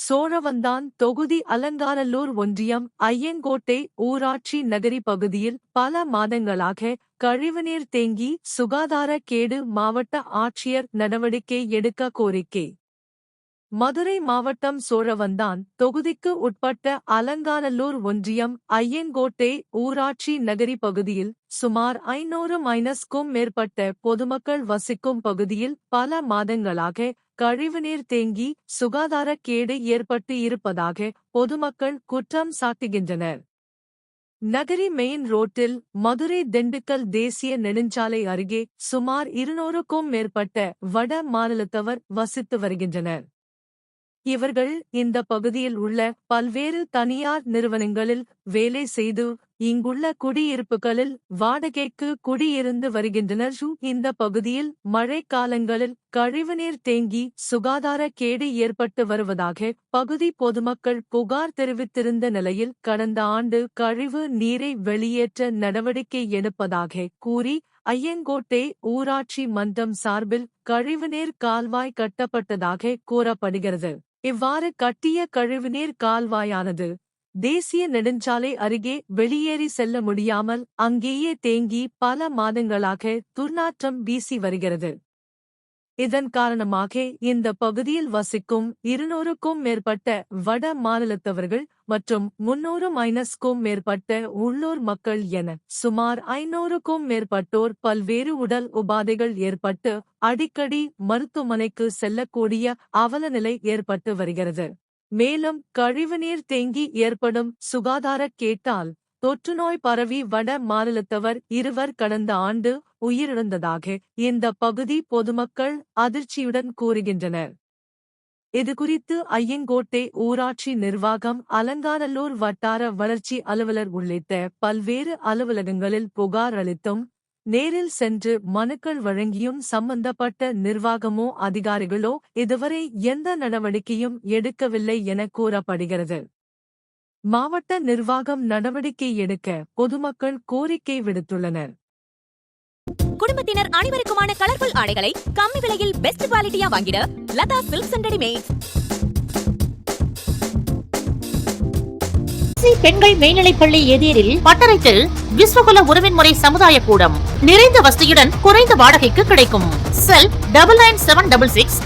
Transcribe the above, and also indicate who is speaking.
Speaker 1: சோழவந்தான் தொகுதி அலங்காநல்லூர் ஒன்றியம் ஐயங்கோட்டை ஊராட்சி நகரி பகுதியில் பல மாதங்களாக கழிவுநீர் தேங்கி சுகாதார கேடு மாவட்ட ஆட்சியர் நடவடிக்கை எடுக்க கோரிக்கை. மதுரை மாவட்டம் சோழவந்தான் தொகுதிக்கு உட்பட்ட அலங்காநல்லூர் ஒன்றியம் ஐயங்கோட்டை ஊராட்சி நகரி பகுதியில் சுமார் 500க்கும் மேற்பட்ட பொதுமக்கள் வசிக்கும் பகுதியில் பல மாதங்களாக கழிவுநீர் தேங்கி சுகாதார கேடு ஏற்பட்டு இருப்பதாக பொதுமக்கள் குற்றம் சாட்டுகின்றனர். நகரி மெயின் ரோட்டில் மதுரை திண்டுக்கல் தேசிய நெடுஞ்சாலை அருகே சுமார் 200க்கும் மேற்பட்ட வட மாநிலத்தவர் வசித்து வருகின்றனர். இவர்கள் இந்த பகுதியில் உள்ள பல்வேறு தனியார் நிறுவனங்களில் வேலை செய்து இங்குள்ள குடியிருப்புகளில் வாடகைக்கு குடியிருந்து வருகின்றனர். இந்த பகுதியில் மழை காலங்களில் கழிவுநீர் தேங்கி சுகாதார கேடு ஏற்பட்டு வருவதாக பகுதி பொதுமக்கள் புகார் தெரிவித்திருந்த நிலையில் கடந்த ஆண்டு கழிவு நீரை வெளியேற்ற நடவடிக்கை எடுப்பதாக கூறி ஐயங்கோட்டை ஊராட்சி மன்றம் சார்பில் கழிவுநீர் கால்வாய் கட்டப்பட்டதாக கூறப்படுகிறது. இவ்வாறு கட்டிய கழிவுநீர் கால்வாயானது தேசிய நெடுஞ்சாலை அருகே வெளியேறி செல்ல முடியாமல் அங்கேயே தேங்கி பல மாதங்களாக துர்நாற்றம் வீசி வருகிறது. இதன் காரணமாக இந்த பகுதியில் வசிக்கும் 200க்கும் மேற்பட்ட வட மாநிலத்தவர்கள் மற்றும் 300க்கும் மேற்பட்ட உள்ளூர் மக்கள் என சுமார் 500க்கும் மேற்பட்டோர் பல்வேறு உடல் உபாதைகள் ஏற்பட்டு அடிக்கடி மருத்துவமனைக்கு செல்லக்கூடிய அவலநிலை ஏற்பட்டு வருகிறது. மேலும் கழிவுநீர் தேங்கி ஏற்படும் சுகாதார கேட்டால் தொற்றுநோய் பரவி வட மாநிலத்தவர் 2 கடந்த ஆண்டு உயிரிழந்ததாக இந்த பகுதி பொதுமக்கள் அதிர்ச்சியுடன் கூறுகின்றனர். இதுகுறித்து ஐயங்கோட்டை ஊராட்சி நிர்வாகம் அலங்காநல்லூர் வட்டார வளர்ச்சி அலுவலர் உள்ளிட்ட பல்வேறு அலுவலகங்களில் புகார் அளித்தும் நேரில் சென்று மனுக்கள் வழங்கியும் சம்பந்தப்பட்ட நிர்வாகமோ அதிகாரிகளோ இதுவரை எந்த நடவடிக்கையும் எடுக்கவில்லை என கூறப்படுகிறது. மாவட்ட நிர்வாகம் நடவடிக்கை எடுக்க பொதுமக்கள் கோரிக்கை விடுத்துள்ளனர்.
Speaker 2: குடும்பத்தினர் அனைவருக்குமான கலர்ஃபுல் ஆடைகளை கம்மி விலையில் பெஸ்ட் குவாலிட்டியா வாங்கிட லதா சில்க்ஸ் அண்ட் ரெடிமேட்ஸ்.
Speaker 3: பெண்கள் மேல்நிலைப்பள்ளி எதிரில் பட்டறைத்தில் விஸ்வகுல உறவின்முறை சமுதாய கூடம் நிறைந்த வசதியுடன் குறைந்த வாடகைக்கு கிடைக்கும். செல் 9976